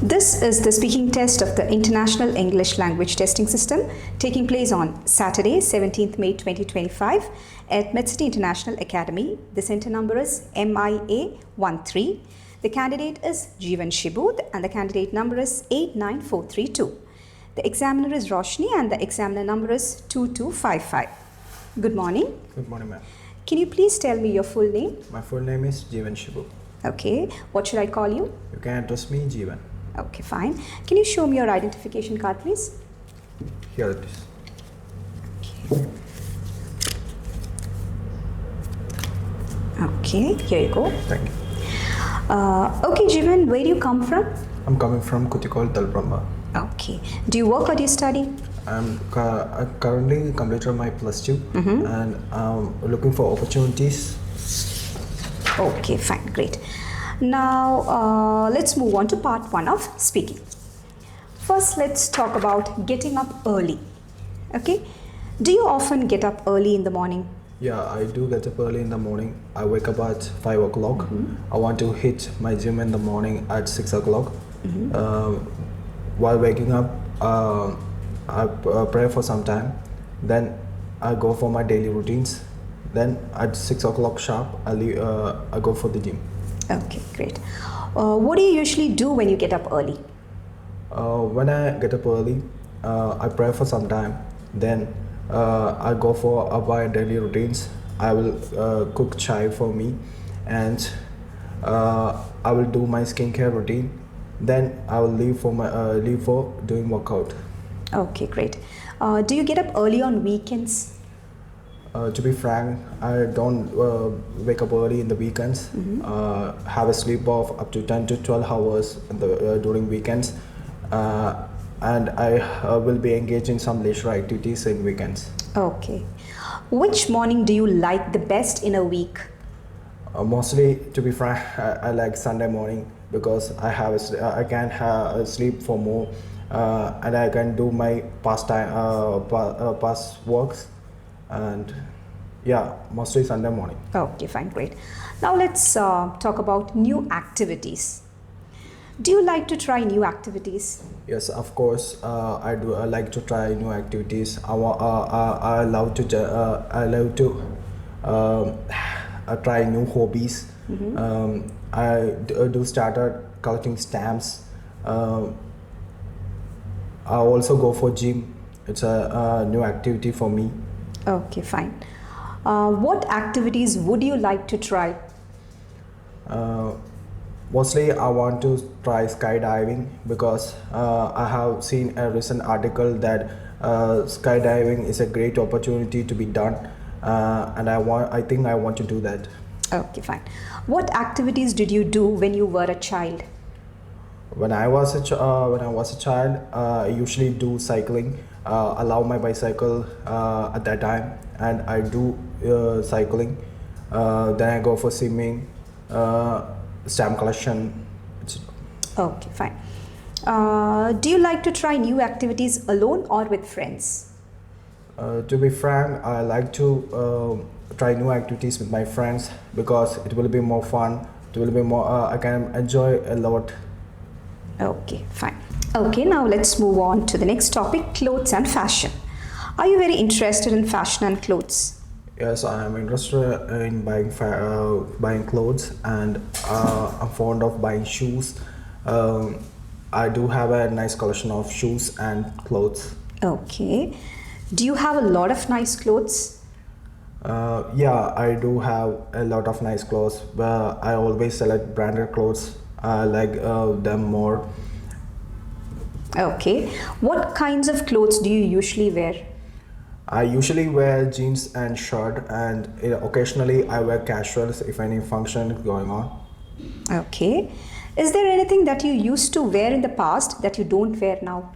This is the speaking test of the International English Language Testing System taking place on Saturday, 17th May 2025 at Mid-City International Academy. The center number is MIA13. The candidate is Jeevan Shibu and the candidate number is 89432. The examiner is Roshni and the examiner number is 2255. Good morning. Good morning, ma'am. Can you please tell me your full name? My full name is Jeevan Shibu. Okay. What should I call you? You can address me Jeevan. Okay, fine. Can you show me your identification card, please? Here it is. Okay, here you go. Thank you. Okay, Jeevan, where do you come from? I'm coming from Kutikol, Talbramba. Okay. Do you work or do you study? I currently completed my +2 and I'm looking for opportunities. Okay, fine, great. Now, let's move on to part 1 of speaking. First, let's talk about getting up early. Okay? Do you often get up early in the morning? Yeah, I do get up early in the morning. I wake up at 5 o'clock. I want to hit my gym in the morning at 6 o'clock. While waking up, I pray for some time. Then I go for my daily routines. Then at 6 o'clock sharp, I go for the gym. Okay, great. What do you usually do when you get up early? When I get up early, I pray for some time. Then I go for my daily routines. I will cook chai for me, and I will do my skincare routine. Then I will leave for doing workout. Okay, great. Do you get up early on weekends? To be frank, I don't wake up early in the weekends. Have a sleep of up to 10 to 12 hours during weekends, and I will be engaged in some leisure activities in weekends. Okay. Which morning do you like the best in a week? Mostly, to be frank, I like Sunday morning because I can sleep for more, and I can do my past works. And yeah, mostly Sunday morning. Okay, fine, great. Now let's talk about new activities. Do you like to try new activities? Yes, of course. I do. I like to try new activities. I love to try new hobbies. I do started collecting stamps. I also go for gym. It's a new activity for me. Okay, fine. What activities would you like to try? Mostly I want to try skydiving because I have seen a recent article that skydiving is a great opportunity to be done, and I think I want to do that. Okay, fine. What activities did you do when you were a child? When I was a child, I usually do cycling. I love my bicycle at that time, and I do cycling. Then I go for swimming, stamp collection. Okay, fine. Do you like to try new activities alone or with friends? To be frank, I like to try new activities with my friends because it will be more fun. It will be more. I can enjoy a lot. Okay, fine. Okay, now let's move on to the next topic, clothes and fashion. Are you very interested in fashion and clothes? Yes, I am interested in buying clothes, and I'm fond of buying shoes. I do have a nice collection of shoes and clothes. Okay. Do you have a lot of nice clothes? Yeah, I do have a lot of nice clothes, but I always select branded clothes. I like them more. Okay. What kinds of clothes do you usually wear? I usually wear jeans and shirt, and occasionally I wear casuals if any function is going on. Okay. Is there anything that you used to wear in the past that you don't wear now?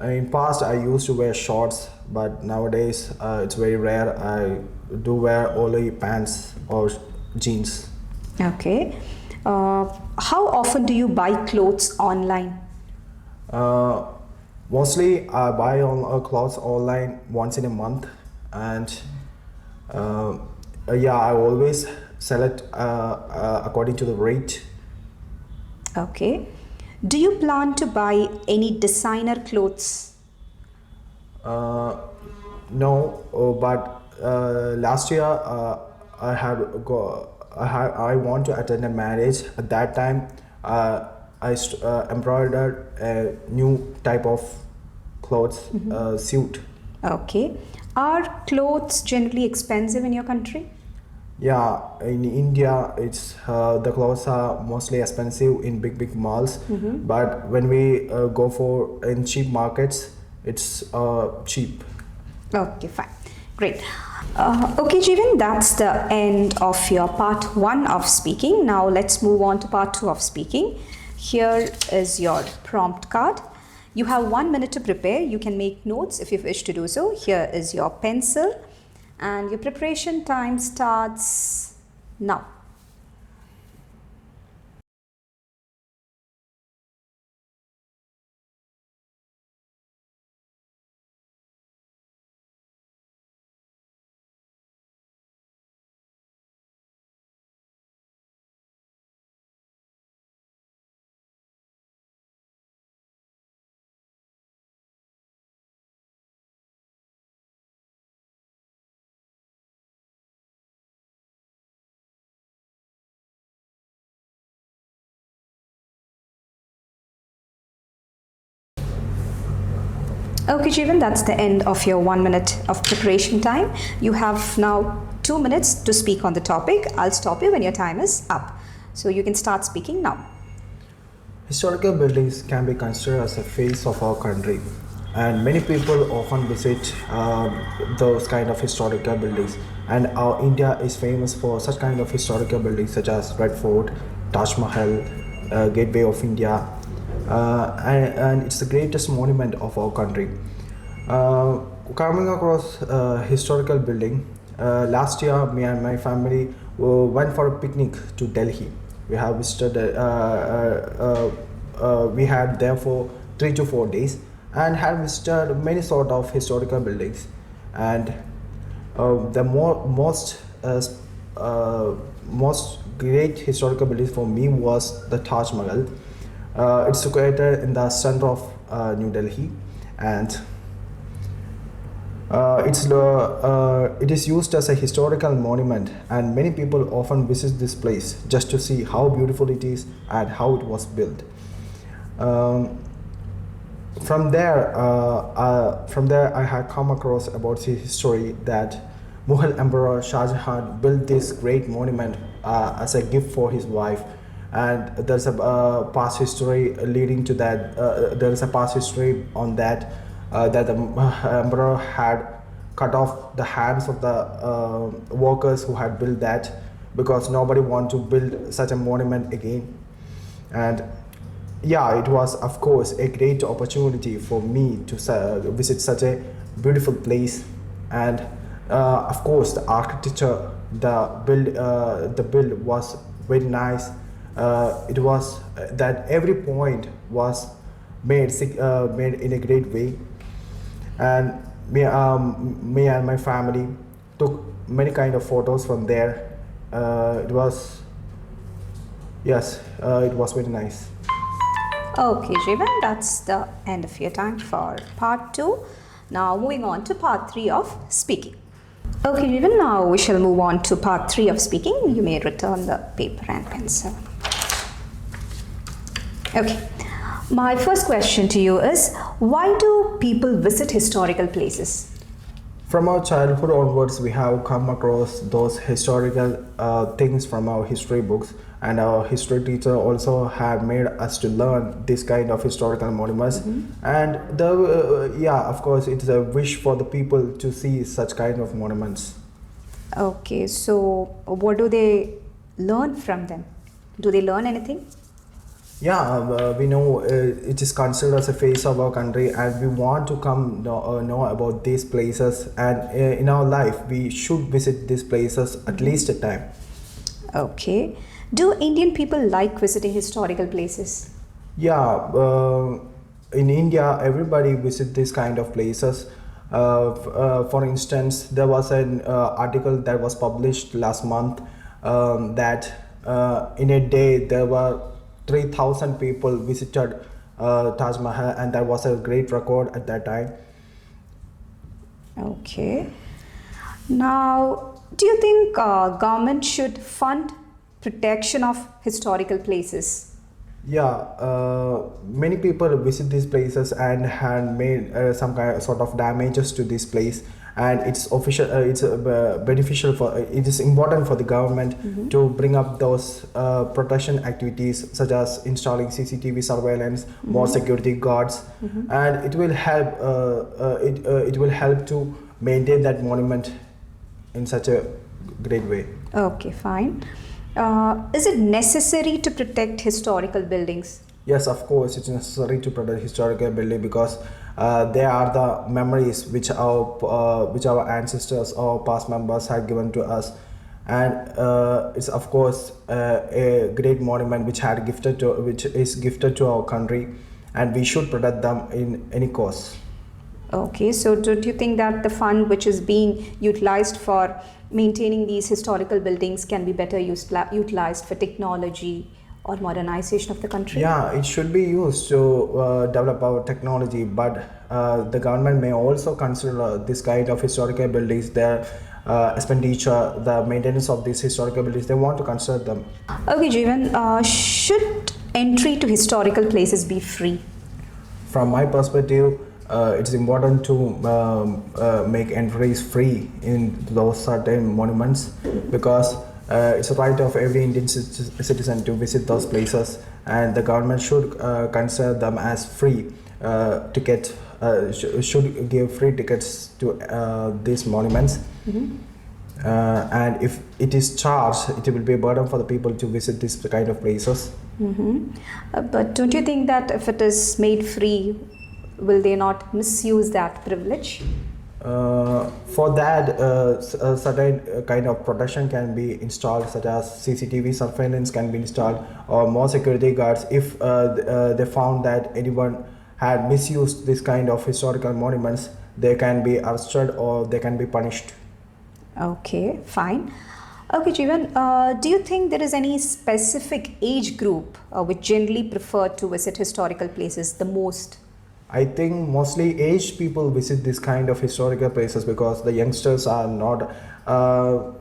In past, I used to wear shorts, but nowadays it's very rare. I do wear only pants or jeans. Okay. How often do you buy clothes online? Mostly I buy clothes online once in a month, and yeah, I always select according to the rate. Okay. Do you plan to buy any designer clothes? No, but last year I want to attend a marriage. At that time, I embroidered a new type of clothes suit. Okay. Are clothes generally expensive in your country? Yeah, in India, it's the clothes are mostly expensive in big malls. But when we go for in cheap markets, it's cheap. Okay, fine. Great. Okay, Jeevan, that's the end of your part 1 of speaking. Now let's move on to part 2 of speaking. Here is your prompt card. You have 1 minute to prepare. You can make notes if you wish to do so. Here is your pencil, and your preparation time starts now. Okay, Jeevan, that's the end of your 1 minute of preparation time. You have now 2 minutes to speak on the topic. I'll stop you when your time is up. So you can start speaking now. Historical buildings can be considered as a face of our country, and many people often visit those kind of historical buildings. And our India is famous for such kind of historical buildings such as Red Fort, Taj Mahal, Gateway of India, and it's the greatest monument of our country. Coming across historical building, last year me and my family went for a picnic to Delhi. We have visited. We had there for 3 to 4 days and had visited many sort of historical buildings. And the most great historical building for me was the Taj Mahal. It's situated in the center of New Delhi, and it is used as a historical monument, and many people often visit this place just to see how beautiful it is and how it was built. From there I had come across about the history that Mughal Emperor Shah Jahan built this great monument as a gift for his wife. And there's a past history leading to that. There is a past history on that that the emperor had cut off the hands of the workers who had built that, because nobody wanted to build such a monument again. And yeah, it was of course a great opportunity for me to visit such a beautiful place. And of course the architecture, the build was very nice. It was that every point was made in a great way. And me and my family took many kind of photos from there. It was very nice. Okay, Jeevan, that's the end of your time for part 2. Now moving on to part 3 of speaking. Okay, Jeevan, now we shall move on to part 3 of speaking. You may return the paper and pencil. Okay, my first question to you is, why do people visit historical places? From our childhood onwards, we have come across those historical things from our history books, and our history teacher also had made us to learn this kind of historical monuments. And of course, it's a wish for the people to see such kind of monuments. Okay, so what do they learn from them? Do they learn anything? Yeah, we know it is considered as a face of our country, and we want to come know about these places. And in our life, we should visit these places at least a time. Okay. Do Indian people like visiting historical places? Yeah, in India, everybody visit these kind of places. For instance, there was an article that was published last month that in a day there were 3,000 people visited Taj Mahal, and that was a great record at that time. Okay. Now, do you think government should fund protection of historical places? Yeah, many people visit these places and had made some kind of sort of damages to this place, and it's official. It's beneficial for. It is important for the government to bring up those protection activities, such as installing CCTV surveillance, more security guards, and it will help. It will help to maintain that monument in such a great way. Okay, fine. Is it necessary to protect historical buildings? Yes, of course, it's necessary to protect historical building because they are the memories which our ancestors or past members had given to us, and it's of course a great monument which is gifted to our country, and we should protect them in any cost. Okay, so do you think that the fund which is being utilized for maintaining these historical buildings can be better utilized for technology or modernization of the country? Yeah, it should be used to develop our technology, but the government may also consider this kind of historical buildings, their expenditure, the maintenance of these historical buildings, they want to consider them. Okay, Jeevan, should entry to historical places be free? From my perspective, it's important to make entries free in those certain monuments because it's a right of every Indian citizen to visit those places, and the government should consider them as free ticket. Should give free tickets to these monuments. And if it is charged, it will be a burden for the people to visit this kind of places. But don't you think that if it is made free, will they not misuse that privilege? For that, a certain kind of protection can be installed, such as CCTV surveillance can be installed, or more security guards. If they found that anyone had misused this kind of historical monuments, they can be arrested or they can be punished. Okay, fine. Okay, Jeevan, do you think there is any specific age group which generally prefer to visit historical places the most? I think mostly aged people visit this kind of historical places because the youngsters are not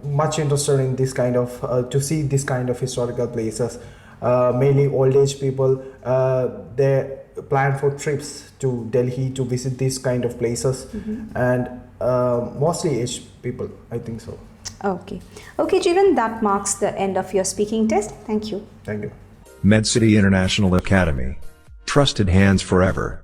much interested in this kind of to see this kind of historical places. Mainly old age people, they plan for trips to Delhi to visit these kind of places, and mostly aged people, I think so. Okay. Okay, Jeevan, that marks the end of your speaking test. Thank you. Thank you. MedCity International Academy. Trusted hands forever.